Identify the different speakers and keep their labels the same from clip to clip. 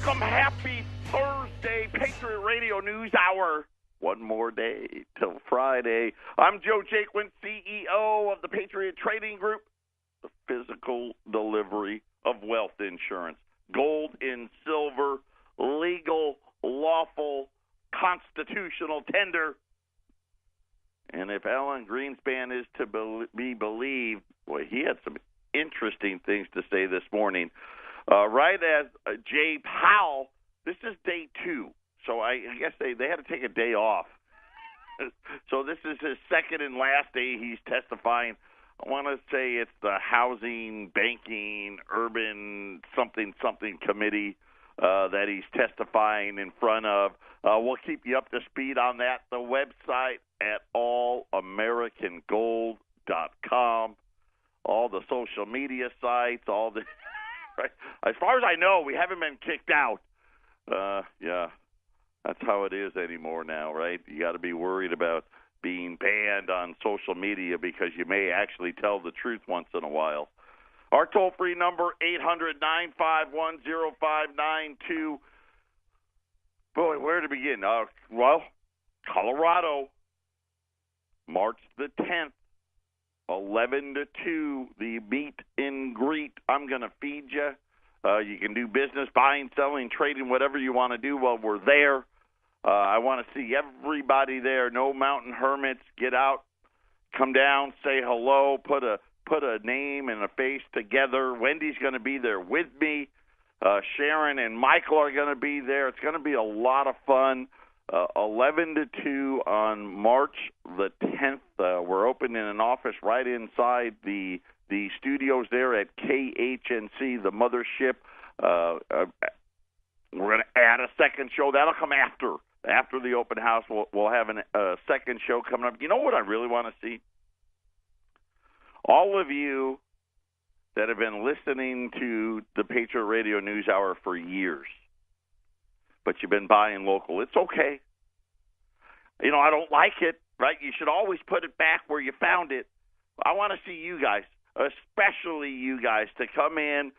Speaker 1: Welcome, happy Thursday, Patriot Radio News Hour. One more day till Friday. I'm Joe Jaquin, CEO of the Patriot Trading Group, the physical delivery of wealth insurance. Gold and silver, legal, lawful, constitutional tender. And if Alan Greenspan is to be believed, boy, he had some interesting things to say this morning. Right as Jay Powell, this is day 2, so I guess they had to take a day off. So this is his second and last day he's testifying. I want to say it's the Housing, Banking, Urban something committee that he's testifying in front of. We'll keep you up to speed on that. The website at allamericangold.com, all the social media sites, all the right. As far as I know, we haven't been kicked out. Yeah, that's how it is anymore now, right? You got to be worried about being banned on social media because you may actually tell the truth once in a while. Our toll-free number, 800-951-0592. Boy, where to begin? Well, Colorado, March the 10th, 11 to 2, the meet and greet. I'm going to feed you. You can do business, buying, selling, trading, whatever you want to do while we're there. I want to see everybody there. No mountain hermits. Get out, come down, say hello, put a name and a face together. Wendy's going to be there with me. Sharon and Michael are going to be there. It's going to be a lot of fun. 11 to 2 on March the 10th. We're opening an office right inside the studios there at KHNC, the mothership. We're going to add a second show. That'll come after the open house. We'll have a second show coming up. You know what I really want to see? All of you that have been listening to the Patriot Radio News Hour for years, but you've been buying local. It's okay. You know, I don't like it, right? You should always put it back where you found it. I want to see you guys, especially you guys, to come in.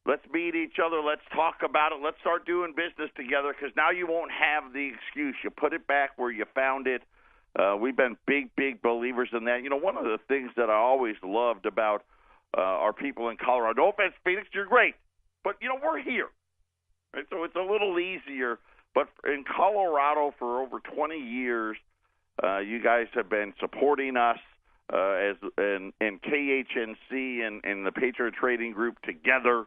Speaker 1: Let's meet each other. Let's talk about it. Let's start doing business together because now you won't have the excuse. You put it back where you found it. We've been big believers in that. You know, one of the things that I always loved about our people in Colorado, no offense, Phoenix, you're great, but, you know, we're here. Right? So it's a little easier. But in Colorado for over 20 years, you guys have been supporting us as in KHNC and the Patriot Trading Group together.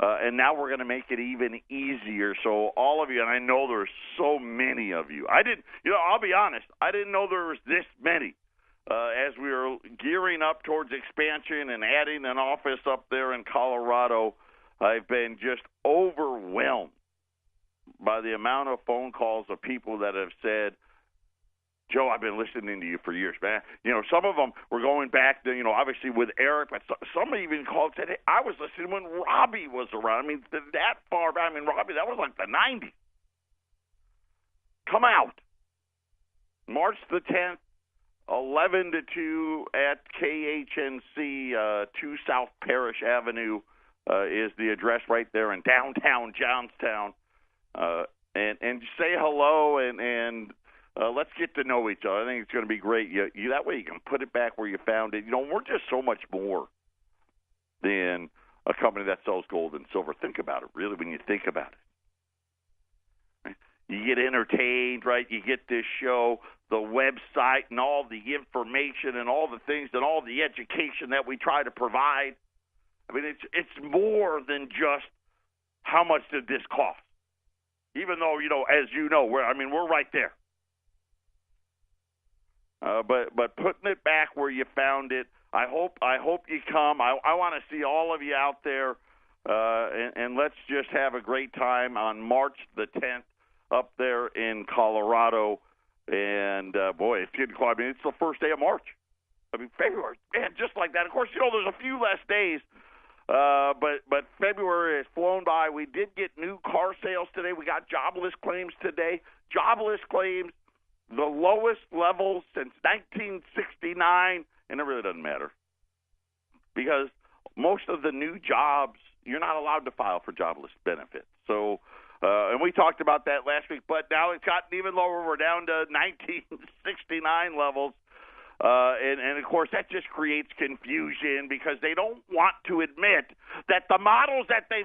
Speaker 1: And now we're going to make it even easier. So all of you, and I know there's so many of you. I'll be honest, I didn't know there was this many. As we were gearing up towards expansion and adding an office up there in Colorado, I've been just overwhelmed by the amount of phone calls of people that have said, Joe, I've been listening to you for years, man. You know, some of them were going back to, you know, obviously with Eric, but some even called and said, hey, I was listening when Robbie was around. I mean, that far back. I mean, Robbie, that was like the 90s. Come out. March the 10th, 11 to 2 at KHNC, 2 South Parish Avenue is the address right there in downtown Johnstown. And say hello and let's get to know each other. I think it's going to be great. That way you can put it back where you found it. You know, we're just so much more than a company that sells gold and silver. Think about it, really, when you think about it. Right? You get entertained, right? You get this show, the website, and all the information and all the things and all the education that we try to provide. I mean, it's more than just how much did this cost. Even though, you know, as you know, we're right there. But putting it back where you found it, I hope you come. I want to see all of you out there, and let's just have a great time on March the 10th up there in Colorado. And, boy, it's getting close. I mean, it's the first day of March. I mean, February, man, just like that. Of course, you know, there's a few less days. But February has flown by. We did get new car sales today. We got jobless claims today. Jobless claims, the lowest level since 1969, and it really doesn't matter because most of the new jobs, you're not allowed to file for jobless benefits. So, and we talked about that last week, but now it's gotten even lower. We're down to 1969 levels. And of course, that just creates confusion because they don't want to admit that the models that they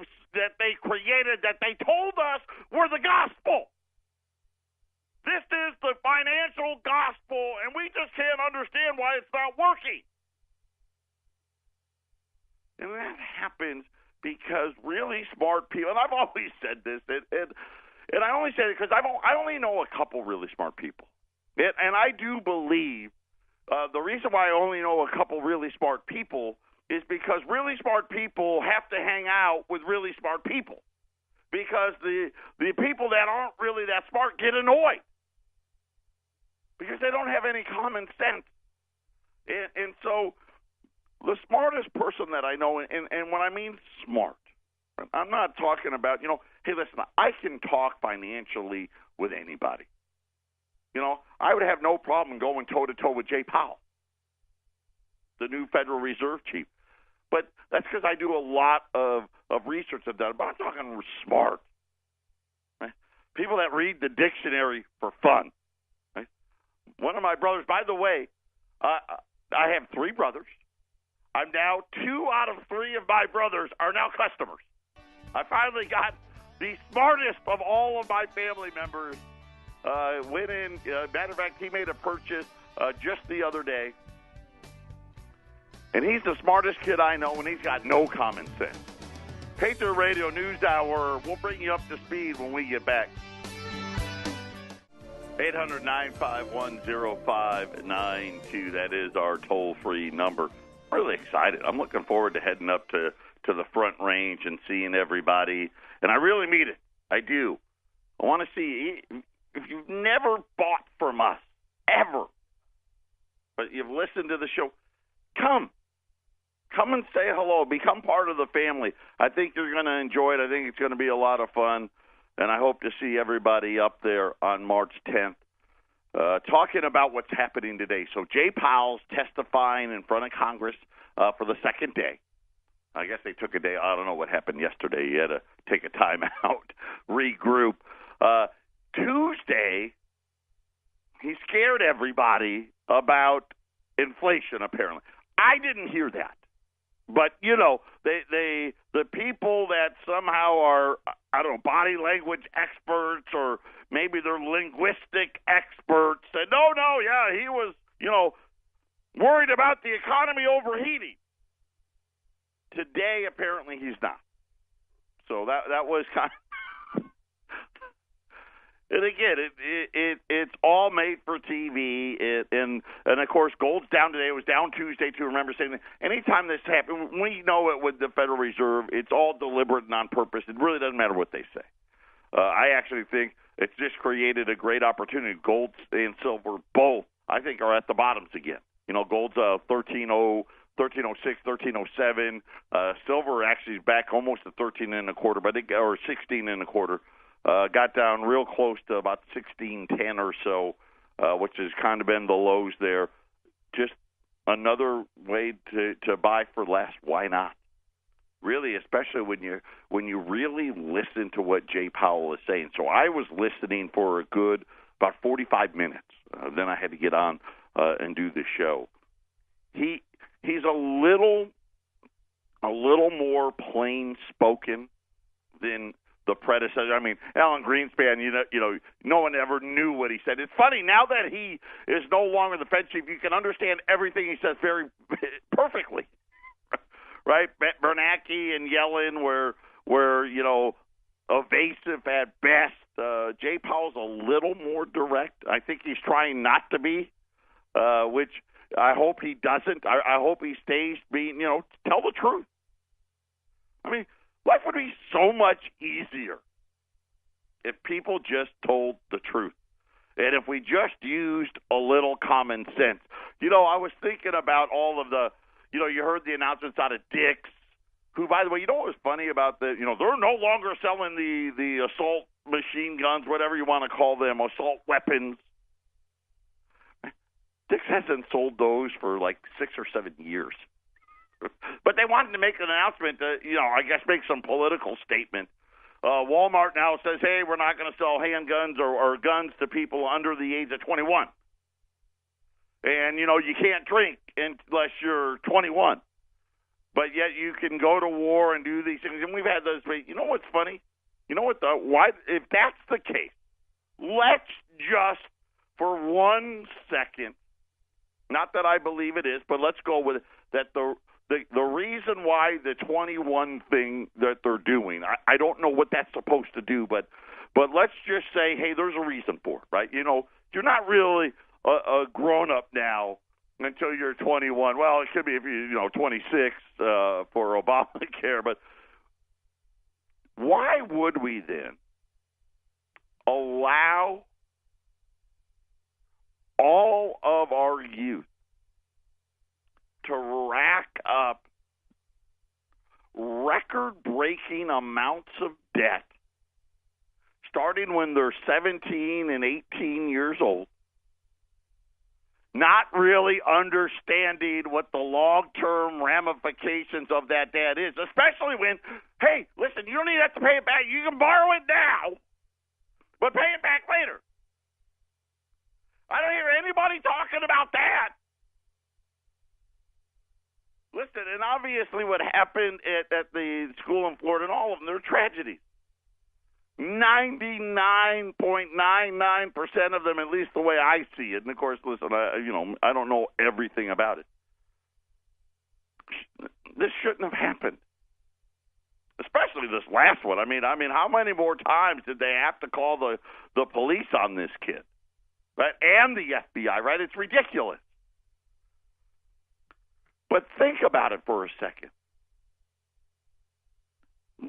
Speaker 1: created, that they told us were the gospel. This is the financial gospel, and we just can't understand why it's not working. And that happens because really smart people, and I've always said this, and I only said it because I only know a couple really smart people. And I do believe the reason why I only know a couple really smart people is because really smart people have to hang out with really smart people. Because the people that aren't really that smart get annoyed. Because they don't have any common sense. And so the smartest person that I know, and when I mean smart, I'm not talking about, hey, listen, I can talk financially with anybody. I would have no problem going toe-to-toe with Jay Powell, the new Federal Reserve chief. But that's because I do a lot of research of that. But I'm talking smart. Right? People that read the dictionary for fun. Right? One of my brothers, by the way, I have 3 brothers. I'm now 2 out of 3 of my brothers are now customers. I finally got the smartest of all of my family members. Went in. Matter of fact, he made a purchase just the other day. And he's the smartest kid I know, and he's got no common sense. Patriot Radio News Hour. We'll bring you up to speed when we get back. 800-951-0592. That is our toll-free number. I'm really excited. I'm looking forward to heading up to the Front Range and seeing everybody. And I really mean it. I do. I want to see, if you've never bought from us, ever, but you've listened to the show, come and say hello. Become part of the family. I think you're going to enjoy it. I think it's going to be a lot of fun, and I hope to see everybody up there on March 10th talking about what's happening today. So Jay Powell's testifying in front of Congress for the second day. I guess they took a day. I don't know what happened yesterday. He had to take a time out, regroup. Tuesday, he scared everybody about inflation, apparently. I didn't hear that. But, the people that somehow are, I don't know, body language experts or maybe they're linguistic experts said, no, he was, worried about the economy overheating. Today, apparently, he's not. So that was kind of... And again, it's all made for TV, and of course, gold's down today. It was down Tuesday too. Remember saying that anytime this happens, we know it with the Federal Reserve. It's all deliberate and on purpose. It really doesn't matter what they say. I actually think it's just created a great opportunity. Gold and silver both, I think, are at the bottoms again. Gold's 1306, 1307. Silver actually is back almost to 13 and a quarter, but or 16 and a quarter. Got down real close to about 16.10 or so, which has kind of been the lows there. Just another way to buy for less. Why not? Really, especially when you really listen to what Jay Powell is saying. So I was listening for a good about 45 minutes. Then I had to get on and do the show. He's a little more plain spoken than the predecessor. I mean, Alan Greenspan, no one ever knew what he said. It's funny, now that he is no longer the Fed chief, you can understand everything he says very perfectly. Right? Bernanke and Yellen were evasive at best. Jay Powell's a little more direct. I think he's trying not to be, which I hope he doesn't. I hope he stays being, tell the truth. I mean, life would be so much easier if people just told the truth and if we just used a little common sense. I was thinking about all of the, you heard the announcements out of Dick's, who, by the way, what was funny about they're no longer selling the assault machine guns, whatever you want to call them, assault weapons. Dick's hasn't sold those for like 6 or 7 years. But they wanted to make an announcement to, I guess make some political statement. Walmart now says, hey, we're not going to sell handguns or guns to people under the age of 21. And, you can't drink unless you're 21. But yet you can go to war and do these things. And we've had those. You know what's funny? Why? If that's the case, let's just, for 1 second, not that I believe it is, but let's go with it, that the reason why the 21 thing that they're doing, I don't know what that's supposed to do, but let's just say, hey, there's a reason for it, right? You're not really a grown-up now until you're 21. Well, it could be if you're 26 for Obamacare, but why would we then allow all of our youth to rack up record-breaking amounts of debt starting when they're 17 and 18 years old, not really understanding what the long-term ramifications of that debt is, especially when, hey, listen, you don't even have to pay it back. You can borrow it now, but pay it back later. I don't hear anybody talking about that. Listen, and obviously what happened at the school in Florida, and all of them, they're tragedies. 99.99% of them, at least the way I see it, and of course, listen, I don't know everything about it. This shouldn't have happened, especially this last one. I mean, how many more times did they have to call the police on this kid, right? And the FBI, right? It's ridiculous. But think about it for a second.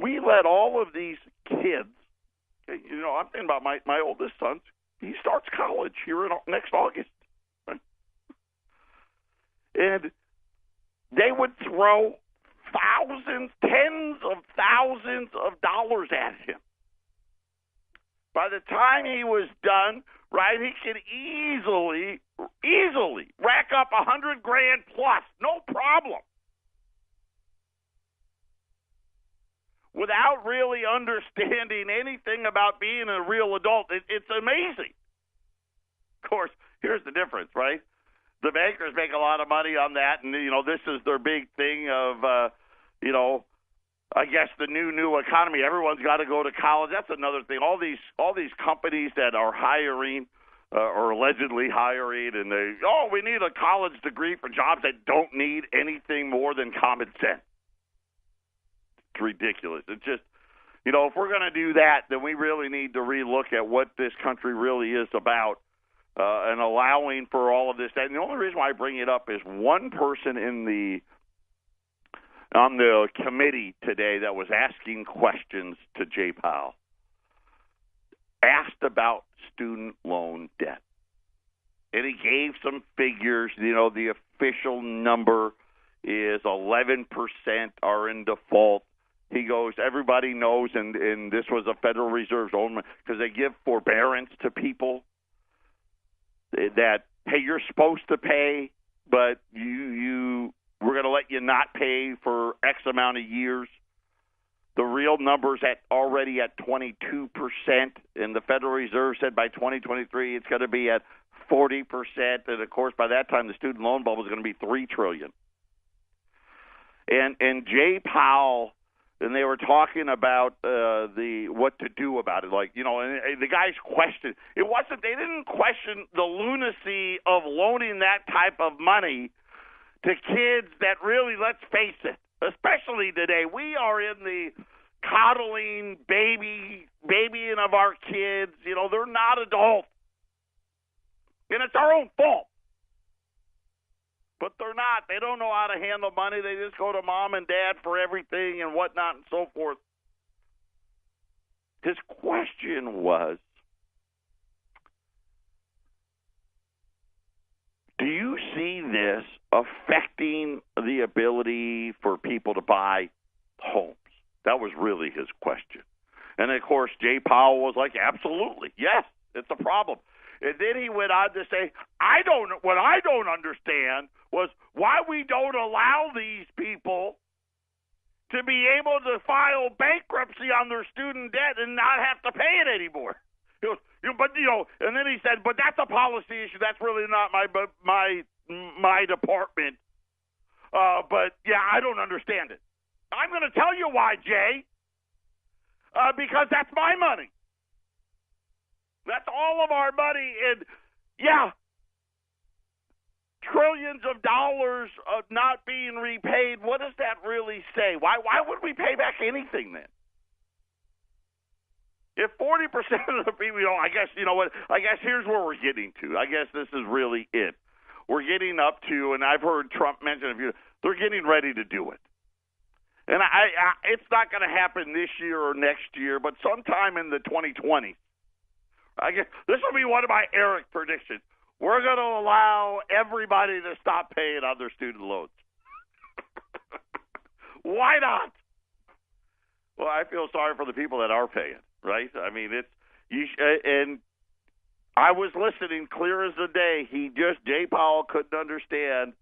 Speaker 1: We let all of these kids, I'm thinking about my oldest son. He starts college here next August. Right? And they would throw thousands, tens of thousands of dollars at him. By the time he was done, right, he could easily rack up $100,000 plus, no problem, without really understanding anything about being a real adult. It's amazing. Of course, here's the difference, right? The bankers make a lot of money on that, and this is their big thing of I guess the new economy. Everyone's got to go to college. That's another thing. All these companies that are hiring or allegedly hiring, and we need a college degree for jobs that don't need anything more than common sense. It's ridiculous. It's just, if we're going to do that, then we really need to relook at what this country really is about and allowing for all of this. And the only reason why I bring it up is one person on the committee today that was asking questions to Jay Powell asked about student loan debt. And he gave some figures. The official number is 11% are in default. He goes, everybody knows, and this was a Federal Reserve's own, because they give forbearance to people that, hey, you're supposed to pay, but we're going to let you not pay for X amount of years. The real number's already at 22%, and the Federal Reserve said by 2023 it's going to be at 40%, and of course by that time the student loan bubble is going to be $3 trillion. And Jay Powell, and they were talking about what to do about it, and the guy's question. They didn't question the lunacy of loaning that type of money to kids that really, let's face it, especially today, we are in the coddling babying of our kids. They're not adults. And it's our own fault. But they're not. They don't know how to handle money. They just go to mom and dad for everything and whatnot and so forth. His question was, do you see this affecting the ability for people to buy homes? That was really his question. And, of course, Jay Powell was like, absolutely, yes, it's a problem. And then he went on to say, what I don't understand was why we don't allow these people to be able to file bankruptcy on their student debt and not have to pay it anymore. He goes, and then he said, but that's a policy issue. That's really not my department. But yeah, I don't understand it. I'm going to tell you why, Jay. Because that's my money. That's all of our money, and yeah, trillions of dollars of not being repaid. What does that really say? Why would we pay back anything then? If 40% of the people, I guess, I guess here's where we're getting to. I guess this is really it. We're getting up to, and I've heard Trump mention, they're getting ready to do it. And it's not going to happen this year or next year, but sometime in the 2020s. I guess this will be one of my Eric predictions. We're going to allow everybody to stop paying on their student loans. Why not? Well, I feel sorry for the people that are paying, right? I mean, and I was listening clear as the day. Jay Powell couldn't understand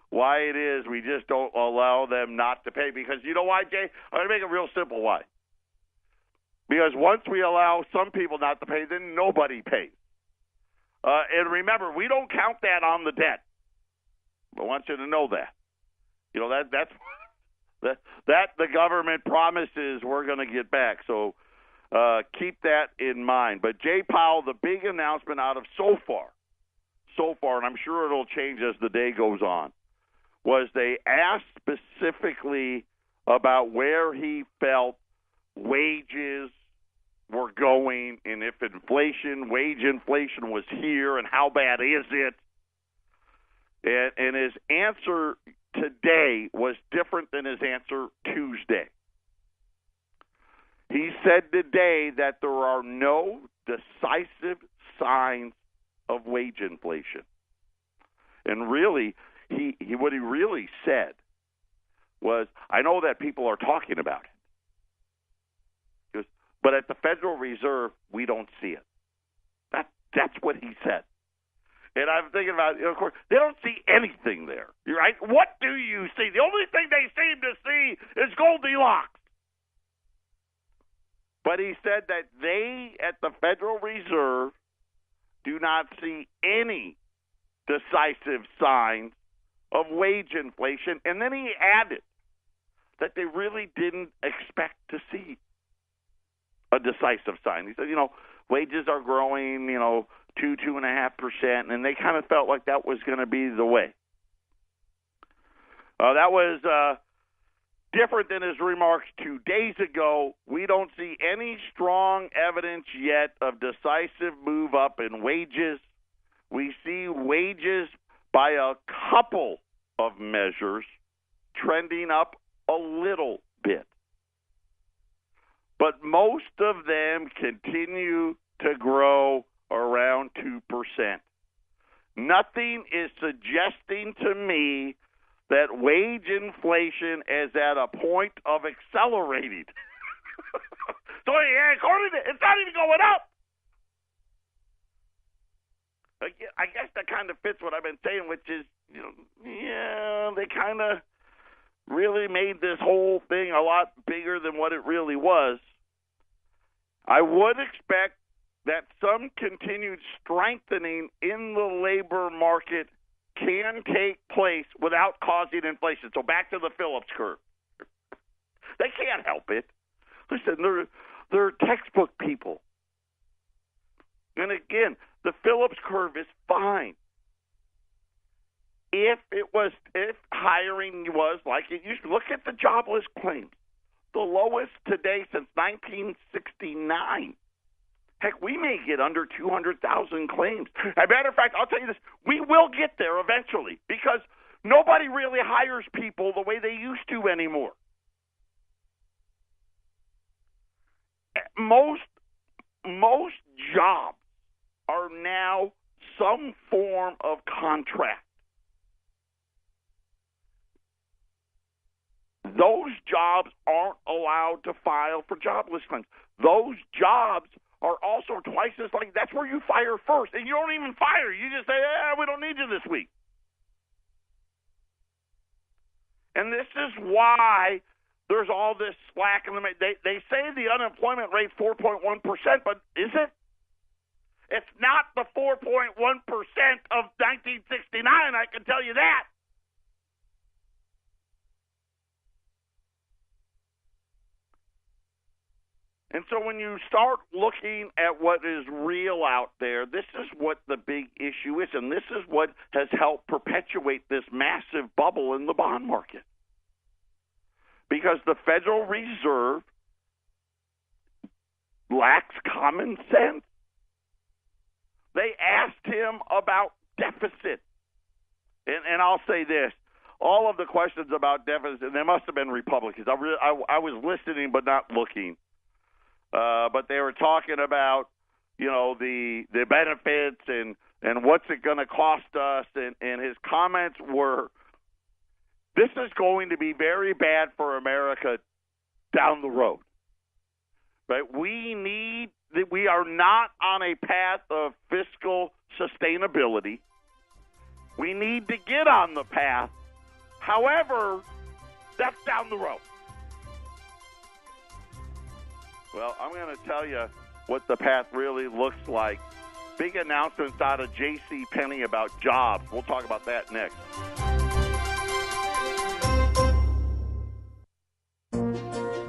Speaker 1: why it is we just don't allow them not to pay. Because you know why, Jay? I'm going to make it real simple why. Because once we allow some people not to pay, then nobody pays. And remember, we don't count that on the debt. I want you to know that. That's the government promises we're going to get back. So keep that in mind. But Jay Powell, the big announcement out of so far, and I'm sure it'll change as the day goes on, was they asked specifically about where he felt wages were going and if wage inflation was here and how bad is it. And his answer today was different than his answer Tuesday. He said today that there are no decisive signs of wage inflation. And really, what he really said was, I know that people are talking about it. But at the Federal Reserve, we don't see it. That's what he said. And I'm thinking about, of course, they don't see anything there. Right? What do you see? The only thing they seem to see is Goldilocks. But he said that they, at the Federal Reserve, do not see any decisive signs of wage inflation. And then he added that they really didn't expect to see a decisive sign. He said, wages are growing, 2.5%, and they kind of felt like that was going to be the way. That was different than his remarks 2 days ago. We don't see any strong evidence yet of decisive move up in wages. We see wages by a couple of measures trending up a little bit. But most of them continue to grow around 2%. Nothing is suggesting to me that wage inflation is at a point of accelerating. So, according to, it's not even going up. I guess that kind of fits what I've been saying, which is, they kind of really made this whole thing a lot bigger than what it really was. I would expect that some continued strengthening in the labor market can take place without causing inflation. So back to the Phillips curve. They can't help it. Listen, they're textbook people. And again, the Phillips curve is fine. If hiring was like it used to, look at the jobless claims. The lowest today since 1969. Heck, we may get under 200,000 claims. As a matter of fact, I'll tell you this, we will get there eventually because nobody really hires people the way they used to anymore. Most jobs are now some form of contract. Those jobs aren't allowed to file for jobless claims. Those jobs are also twice as likely. That's where you fire first. And you don't even fire. You just say, we don't need you this week. And this is why there's all this slack in the. They say the unemployment rate 4.1%, but is it? It's not the 4.1% of 1969. I can tell you that. And so when you start looking at what is real out there, this is what the big issue is, and this is what has helped perpetuate this massive bubble in the bond market. Because the Federal Reserve lacks common sense. They asked him about deficit. And I'll say this. All of the questions about deficit, and they must have been Republicans. I was listening but not looking. But they were talking about, the benefits and what's it going to cost us. And his comments were, this is going to be very bad for America down the road. Right? We are not on a path of fiscal sustainability. We need to get on the path. However, that's down the road. Well, I'm going to tell you what the path really looks like. Big announcements out of J.C. Penney about jobs. We'll talk about that next.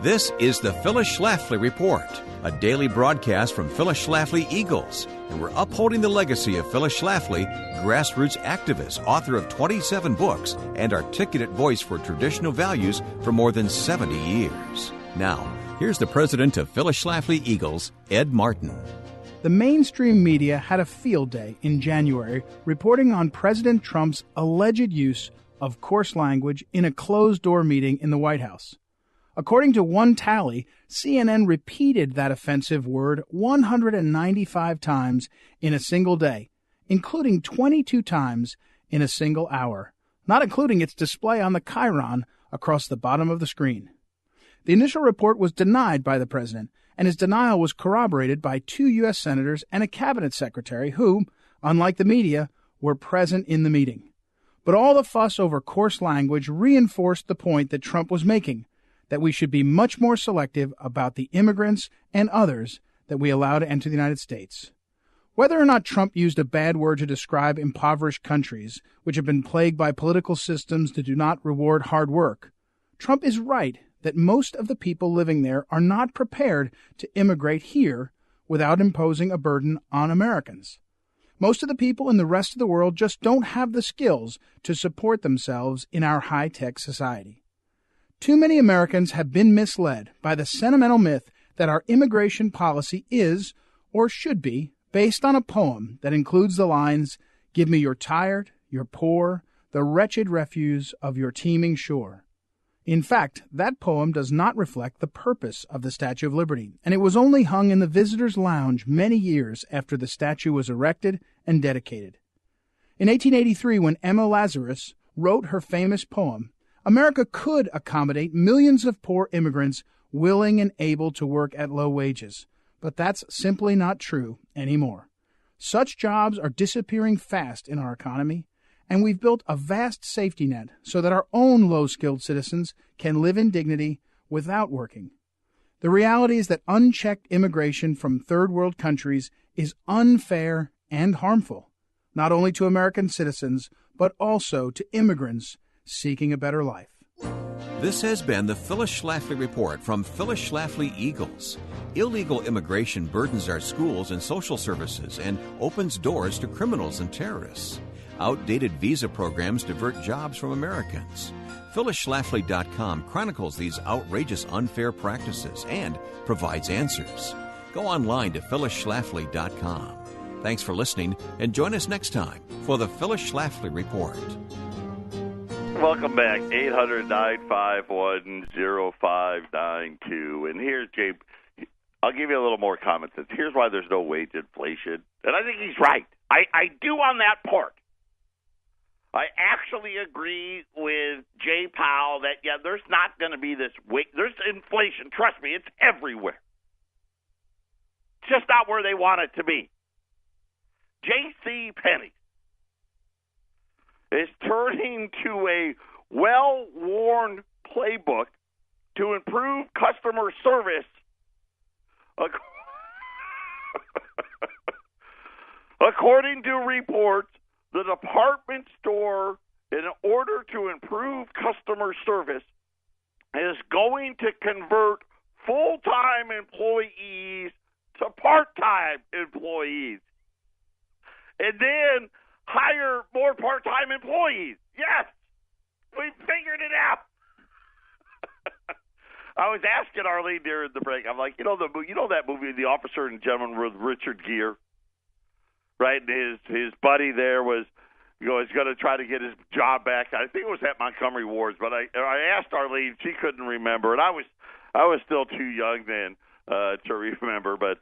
Speaker 2: This is the Phyllis Schlafly Report, a daily broadcast from Phyllis Schlafly Eagles. And we're upholding the legacy of Phyllis Schlafly, grassroots activist, author of 27 books, and articulate voice for traditional values for more than 70 years. Now, here's the president of Phyllis Schlafly Eagles, Ed Martin.
Speaker 3: The mainstream media had a field day in January reporting on President Trump's alleged use of coarse language in a closed-door meeting in the White House. According to one tally, CNN repeated that offensive word 195 times in a single day, including 22 times in a single hour, not including its display on the chyron across the bottom of the screen. The initial report was denied by the president, and his denial was corroborated by 2 U.S. senators and a cabinet secretary who, unlike the media, were present in the meeting. But all the fuss over coarse language reinforced the point that Trump was making, that we should be much more selective about the immigrants and others that we allow to enter the United States. Whether or not Trump used a bad word to describe impoverished countries, which have been plagued by political systems that do not reward hard work, Trump is right that most of the people living there are not prepared to immigrate here without imposing a burden on Americans. Most of the people in the rest of the world just don't have the skills to support themselves in our high-tech society. Too many Americans have been misled by the sentimental myth that our immigration policy is, or should be, based on a poem that includes the lines, "Give me your tired, your poor, the wretched refuse of your teeming shore." In fact, that poem does not reflect the purpose of the Statue of Liberty, and it was only hung in the Visitors' Lounge many years after the statue was erected and dedicated. In 1883, when Emma Lazarus wrote her famous poem, America could accommodate millions of poor immigrants willing and able to work at low wages. But that's simply not true anymore. Such jobs are disappearing fast in our economy, and we've built a vast safety net so that our own low-skilled citizens can live in dignity without working. The reality is that unchecked immigration from third-world countries is unfair and harmful, not only to American citizens, but also to immigrants seeking a better life.
Speaker 2: This has been the Phyllis Schlafly Report from Phyllis Schlafly Eagles. Illegal immigration burdens our schools and social services and opens doors to criminals and terrorists. Outdated visa programs divert jobs from Americans. PhyllisSchlafly.com chronicles these outrageous unfair practices and provides answers. Go online to PhyllisSchlafly.com. Thanks for listening, and join us next time for the Phyllis Schlafly Report.
Speaker 1: Welcome back, 800-951-0592. And here's Jay. I'll give you a little more common sense. Here's why there's no wage inflation. And I think he's right. I do on that part. I actually agree with Jay Powell that, there's not going to be this there's inflation. Trust me, it's everywhere. just not where they want it to be. J.C. Penney is turning to a well-worn playbook to improve customer service. According to reports, the department store, in order to improve customer service, is going to convert full-time employees to part-time employees and then hire more part-time employees. Yes, we figured it out. I was asking Arlene during the break. I'm like, you know that movie, The Officer and Gentleman, with Richard Gere, right? And his buddy there was going to try to get his job back. I think it was at Montgomery Ward's, but I asked Arlene, she couldn't remember, and I was still too young then to remember, but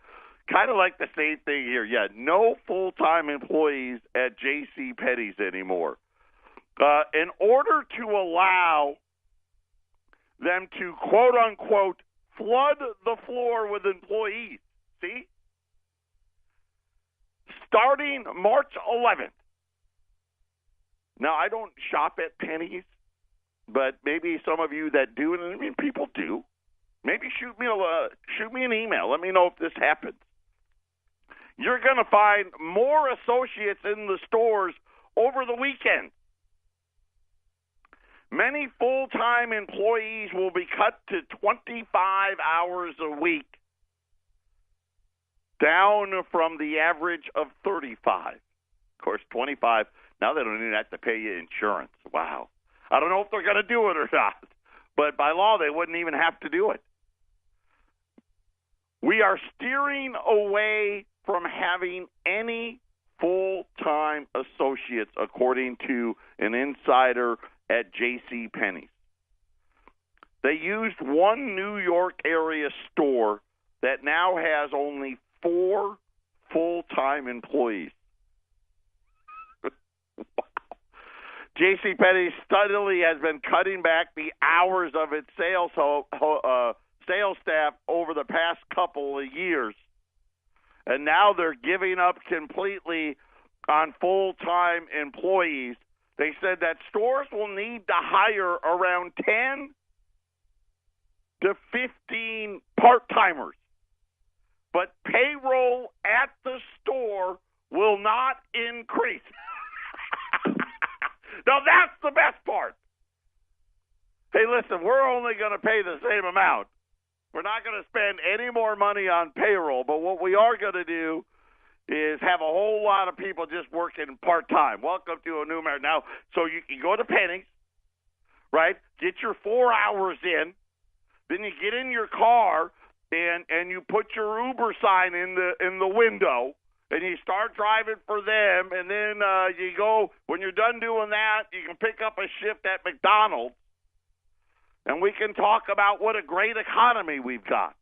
Speaker 1: kind of like the same thing here. Yeah, no full-time employees at J.C. Penney's anymore. In order to allow them to, quote-unquote, flood the floor with employees, see? Starting March 11th. Now, I don't shop at Penney's, but maybe some of you that do, and I mean, people do. Maybe shoot me an email. Let me know if this happens. You're going to find more associates in the stores over the weekend. Many full-time employees will be cut to 25 hours a week, down from the average of 35. Of course, 25, now they don't even have to pay you insurance. Wow. I don't know if they're going to do it or not, but by law, they wouldn't even have to do it. We are steering away from having any full-time associates, according to an insider at J.C. Penney's. They used one New York area store that now has only 4 full-time employees. Wow. J.C. Penney steadily has been cutting back the hours of its sales staff over the past couple of years, and now they're giving up completely on full-time employees. They said that stores will need to hire around 10 to 15 part-timers, but payroll at the store will not increase. Now, that's the best part. Hey, listen, we're only going to pay the same amount. We're not going to spend any more money on payroll, but what we are going to do is have a whole lot of people just working part-time. Welcome to a new marriage. Now, so you can go to Penney's, right, get your 4 hours in, then you get in your car and you put your Uber sign in the window, and you start driving for them, and then you go, when you're done doing that, you can pick up a shift at McDonald's, and we can talk about what a great economy we've got.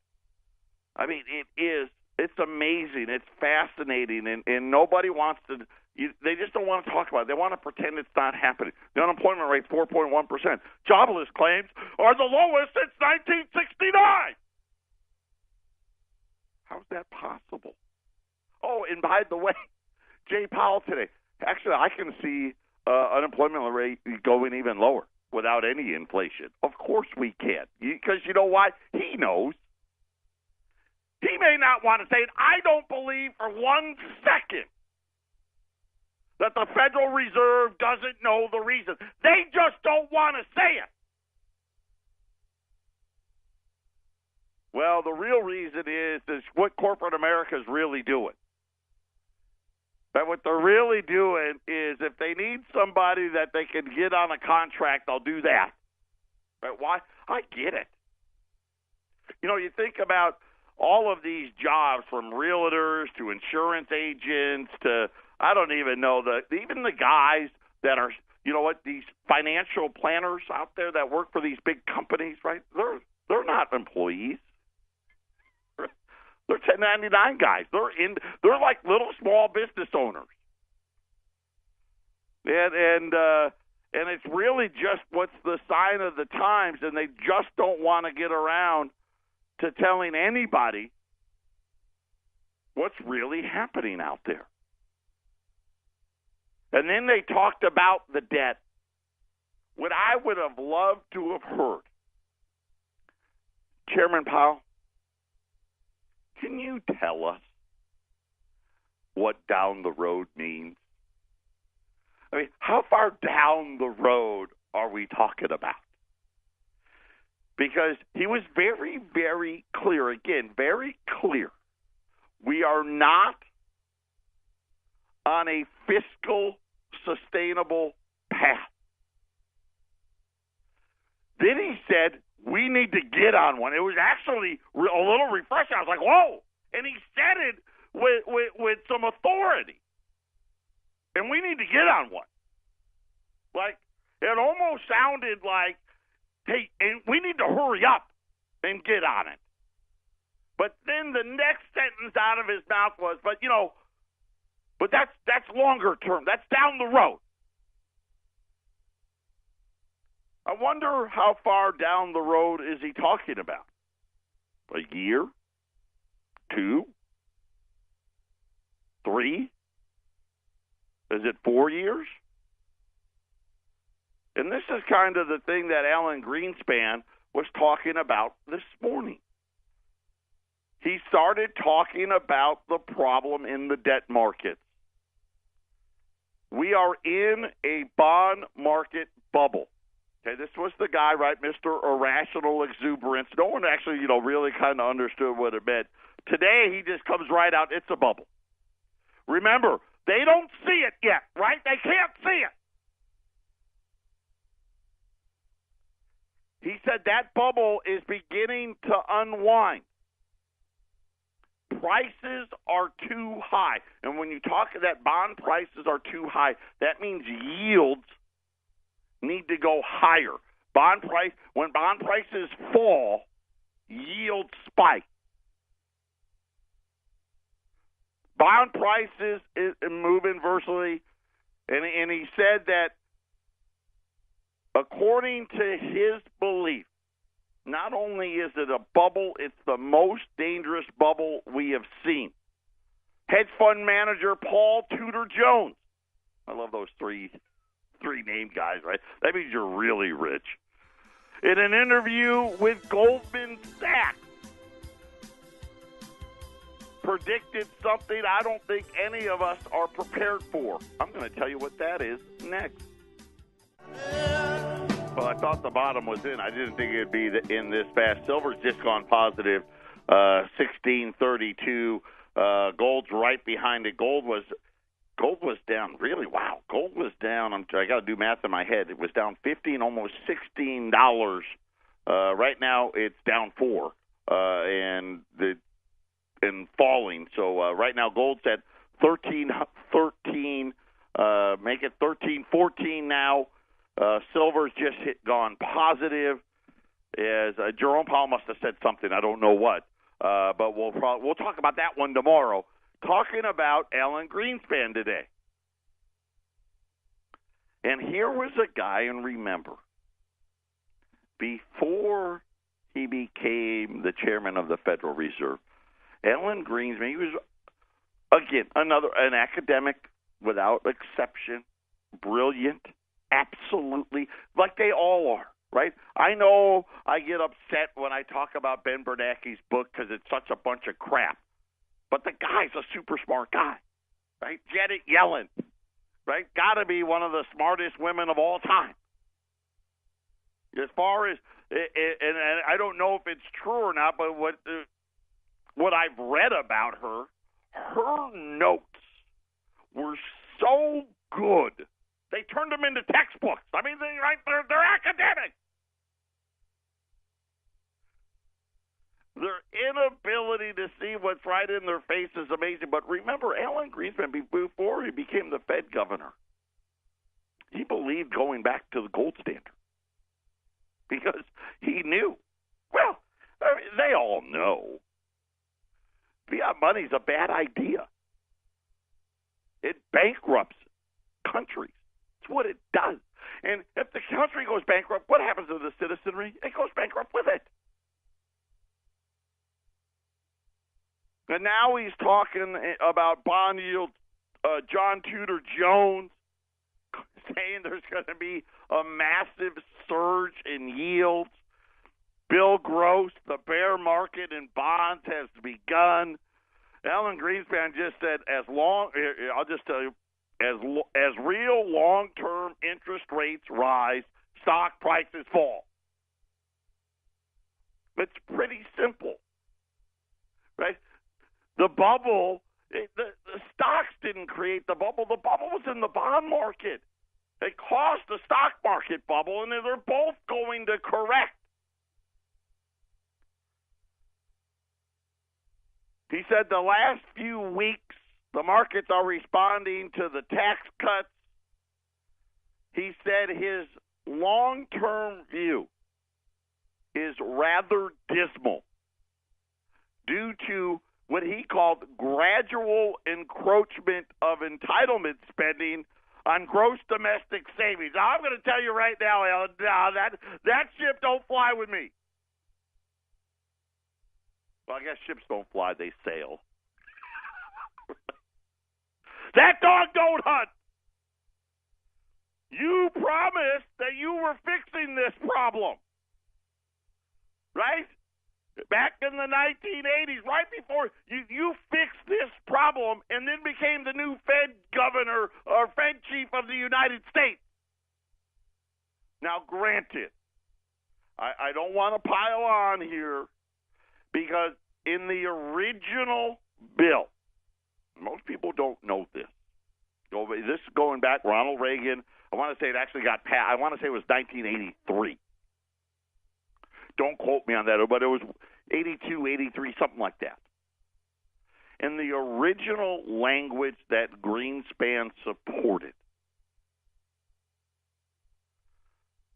Speaker 1: I mean, it's amazing. It's fascinating, and nobody wants to they just don't want to talk about it. They want to pretend it's not happening. The unemployment rate, 4.1%. Jobless claims are the lowest since 1969. How's that possible? Oh, and by the way, Jay Powell today, actually, I can see unemployment rate going even lower without any inflation. Of course we can, because you know why? He knows. He may not want to say it. I don't believe for 1 second that the Federal Reserve doesn't know the reason. They just don't want to say it. Well, the real reason is what corporate America is really doing. But what they're really doing is if they need somebody that they can get on a contract, they'll do that. But why? I get it. You know, you think about all of these jobs, from realtors to insurance agents to, I don't even know, even the guys that are, you know what, these financial planners out there that work for these big companies, right? They're not employees. They're 1099 guys. They're like little small business owners. And it's really just what's the sign of the times, and they just don't want to get around to telling anybody what's really happening out there. And then they talked about the debt. What I would have loved to have heard, Chairman Powell, can you tell us what down the road means? I mean, how far down the road are we talking about? Because he was very, very clear, again, very clear. We are not on a fiscal sustainable path. Then he said, we need to get on one. It was actually a little refreshing. I was like, whoa. And he said it with some authority. And we need to get on one. Like, it almost sounded like, hey, and we need to hurry up and get on it. But then the next sentence out of his mouth was, but that's longer term. That's down the road. I wonder how far down the road is he talking about? A year? 2? 3? Is it 4 years? And this is kind of the thing that Alan Greenspan was talking about this morning. He started talking about the problem in the debt market. We are in a bond market bubble. Okay, this was the guy, right, Mr. Irrational Exuberance. No one actually, really kind of understood what it meant. Today, he just comes right out, it's a bubble. Remember, they don't see it yet, right? They can't see it. He said that bubble is beginning to unwind. Prices are too high. And when you talk that bond prices are too high, that means yields need to go higher. When bond prices fall, yields spike. Bond prices move inversely, and he said that according to his belief, not only is it a bubble, it's the most dangerous bubble we have seen. Hedge fund manager Paul Tudor Jones. I love those three name guys, right? That means you're really rich. In an interview with Goldman Sachs, predicted something I don't think any of us are prepared for. I'm going to tell you what that is next. Well, I thought the bottom was in. I didn't think it would be in this fast. Silver's just gone positive, 16.32. Gold's right behind it. Gold was down. Really, wow. Gold was down. I got to do math in my head. It was down $15, almost $16. Right now, it's down $4, and falling. So right now, gold's at 13, make it 13.14 now. Silver's just gone positive. As Jerome Powell must have said something, I don't know what, but we'll talk about that one tomorrow. Talking about Alan Greenspan today, and here was a guy, and remember, before he became the chairman of the Federal Reserve, Alan Greenspan, he was again an academic without exception, brilliant. Absolutely, like they all are, right? I know I get upset when I talk about Ben Bernanke's book because it's such a bunch of crap. But the guy's a super smart guy, right? Janet Yellen, right? Got to be one of the smartest women of all time. As far as, and I don't know if it's true or not, but what I've read about her notes were so good. They turned them into textbooks. I mean, they're academic. Their inability to see what's right in their face is amazing. But remember, Alan Greenspan, before he became the Fed governor, he believed going back to the gold standard because he knew. Well, I mean, they all know fiat money's a bad idea. It bankrupts countries. It's what it does. And if the country goes bankrupt, what happens to the citizenry? It goes bankrupt with it. And now he's talking about bond yields. John Tudor Jones saying there's going to be a massive surge in yields. Bill Gross, the bear market in bonds has begun. Alan Greenspan just said, I'll just tell you, as real long-term interest rates rise, stock prices fall. It's pretty simple, right? The bubble, the stocks didn't create the bubble. The bubble was in the bond market. It caused the stock market bubble, and they're both going to correct. He said the last few weeks, the markets are responding to the tax cuts. He said his long-term view is rather dismal due to what he called gradual encroachment of entitlement spending on gross domestic savings. Now, I'm going to tell you right now, Alan, that ship don't fly with me. Well, I guess ships don't fly, they sail. That dog don't hunt. You promised that you were fixing this problem, right? Back in the 1980s, right before you fixed this problem and then became the new Fed governor or Fed chief of the United States. Now, granted, I don't want to pile on here because in the original bill, most people don't know this. This is going back, Ronald Reagan. I want to say it actually got passed. I want to say it was 1983. Don't quote me on that, but it was 82, 83, something like that. In the original language that Greenspan supported,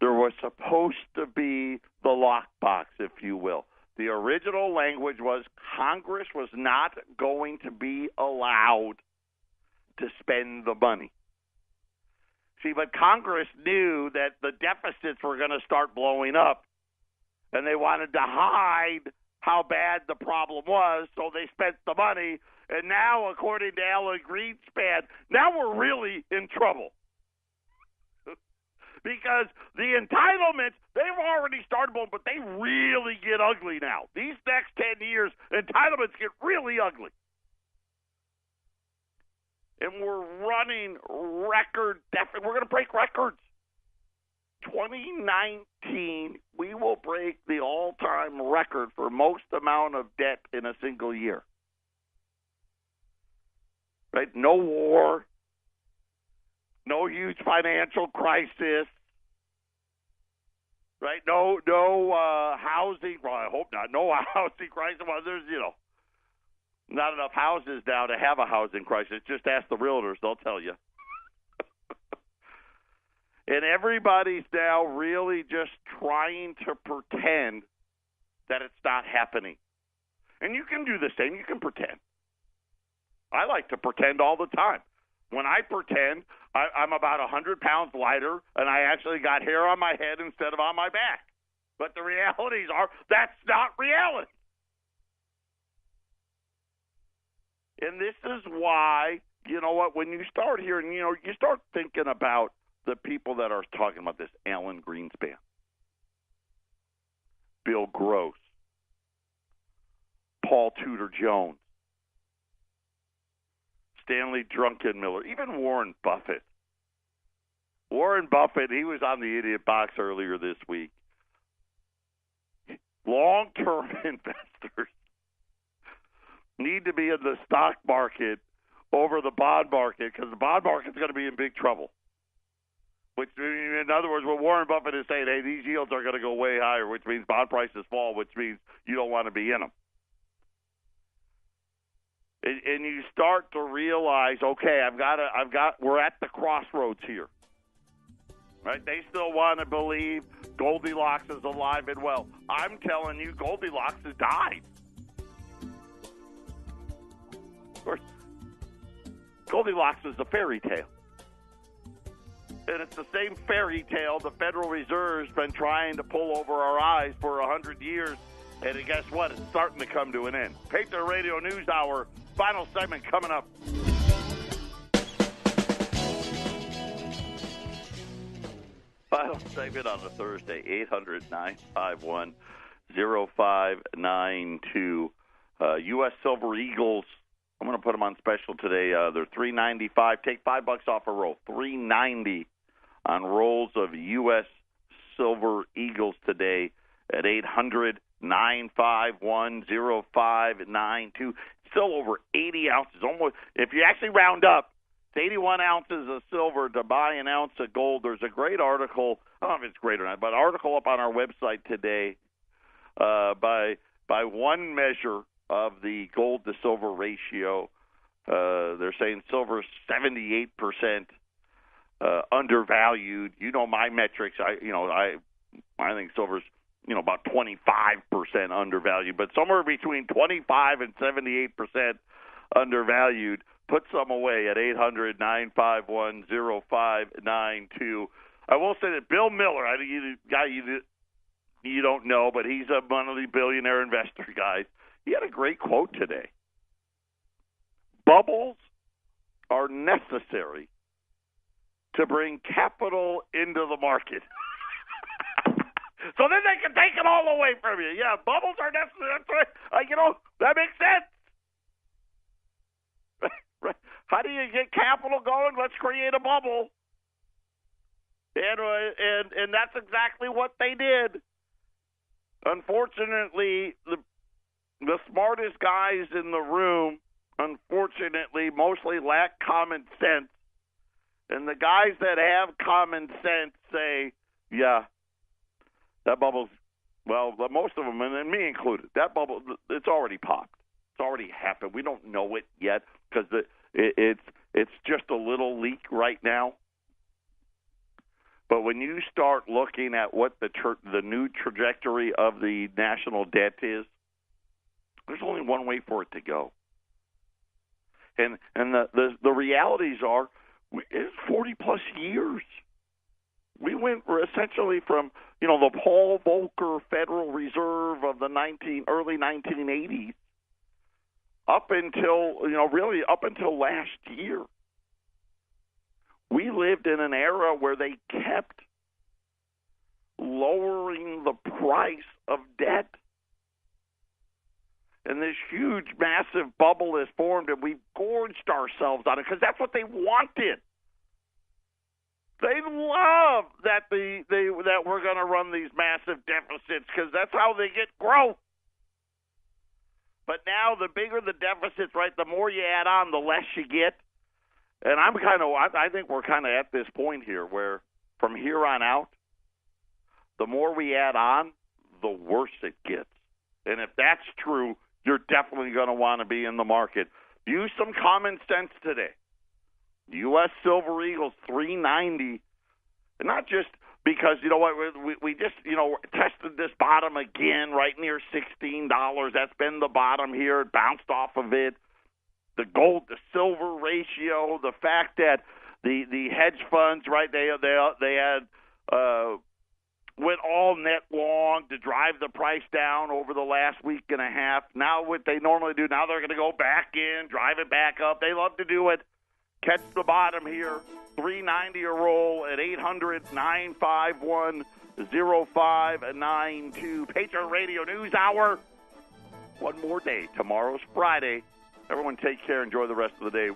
Speaker 1: there was supposed to be the lockbox, if you will. The original language was Congress was not going to be allowed to spend the money. See, but Congress knew that the deficits were going to start blowing up, and they wanted to hide how bad the problem was, so they spent the money. And now, according to Alan Greenspan, now we're really in trouble. Because the entitlements, they've already started, but they really get ugly now. These next 10 years, entitlements get really ugly. And we're running record deficit. We're going to break records. 2019, we will break the all-time record for most amount of debt in a single year. Right? No war, no huge financial crisis, right? No housing. Well, I hope not. No housing crisis. Well, there's not enough houses now to have a housing crisis. Just ask the realtors; they'll tell you. And everybody's now really just trying to pretend that it's not happening. And you can do the same. You can pretend. I like to pretend all the time. When I pretend, I'm about 100 pounds lighter, and I actually got hair on my head instead of on my back. But the realities are that's not reality. And this is why, you know what, when you start hearing, you start thinking about the people that are talking about this, Alan Greenspan, Bill Gross, Paul Tudor Jones, Stanley Druckenmiller, even Warren Buffett. Warren Buffett, he was on the Idiot Box earlier this week. Long-term investors need to be in the stock market over the bond market because the bond market's going to be in big trouble. Which, in other words, what Warren Buffett is saying, hey, these yields are going to go way higher, which means bond prices fall, which means you don't want to be in them. And you start to realize, okay, we're at the crossroads here. Right? They still want to believe Goldilocks is alive and well. I'm telling you, Goldilocks has died. Of course, Goldilocks is a fairy tale. And it's the same fairy tale the Federal Reserve's been trying to pull over our eyes for 100 years And guess what? It's starting to come to an end. Patriot Radio News Hour, final segment coming up. Final segment on a Thursday, 800-951-0592. U.S. Silver Eagles, I'm going to put them on special today. They're $3.95. Take $5 off a roll. $3.90 on rolls of U.S. Silver Eagles today at 800-951-0592. Still over 80 ounces. Almost, if you actually round up, it's 81 ounces of silver to buy an ounce of gold. There's a great article. I don't know if it's great or not, but an article up on our website today by one measure of the gold to silver ratio. They're saying silver is 78% undervalued. You know my metrics. I think silver's about 25% undervalued, but somewhere between 25 and 78% undervalued. Put some away at 800-951-0592. I will say that Bill Miller, I think he's a guy you don't know, but he's one of the billionaire investor guys. He had a great quote today. Bubbles are necessary to bring capital into the market. So then they can take it all away from you. Yeah, bubbles are necessary. That's right. That makes sense. Right. How do you get capital going? Let's create a bubble. And that's exactly what they did. Unfortunately, the smartest guys in the room, unfortunately, mostly lack common sense. And the guys that have common sense say, yeah, that bubble's, well, most of them, and me included, that bubble, it's already popped. It's already happened. We don't know it yet because it's just a little leak right now. But when you start looking at what the new trajectory of the national debt is, there's only one way for it to go. And the realities are, it's 40-plus years. We went essentially from, the Paul Volcker Federal Reserve of the early 1980s up until, really up until last year. We lived in an era where they kept lowering the price of debt. And this huge, massive bubble is formed, and we've gorged ourselves on it because that's what they wanted. They love that that we're going to run these massive deficits because that's how they get growth. But now the bigger the deficits, right, the more you add on, the less you get. And I think we're kind of at this point here where from here on out, the more we add on, the worse it gets. And if that's true, you're definitely going to want to be in the market. Use some common sense today. U.S. Silver Eagles, $3.90. And not just because, you know what, we just, tested this bottom again right near $16. That's been the bottom here. It bounced off of it. The gold to silver ratio, the fact that the hedge funds, right, they had went all net long to drive the price down over the last week and a half. Now what they normally do, now they're going to go back in, drive it back up. They love to do it. Catch the bottom here, $3.90 a roll at 800-951-0592. Patriot Radio News Hour. One more day. Tomorrow's Friday. Everyone take care. Enjoy the rest of the day.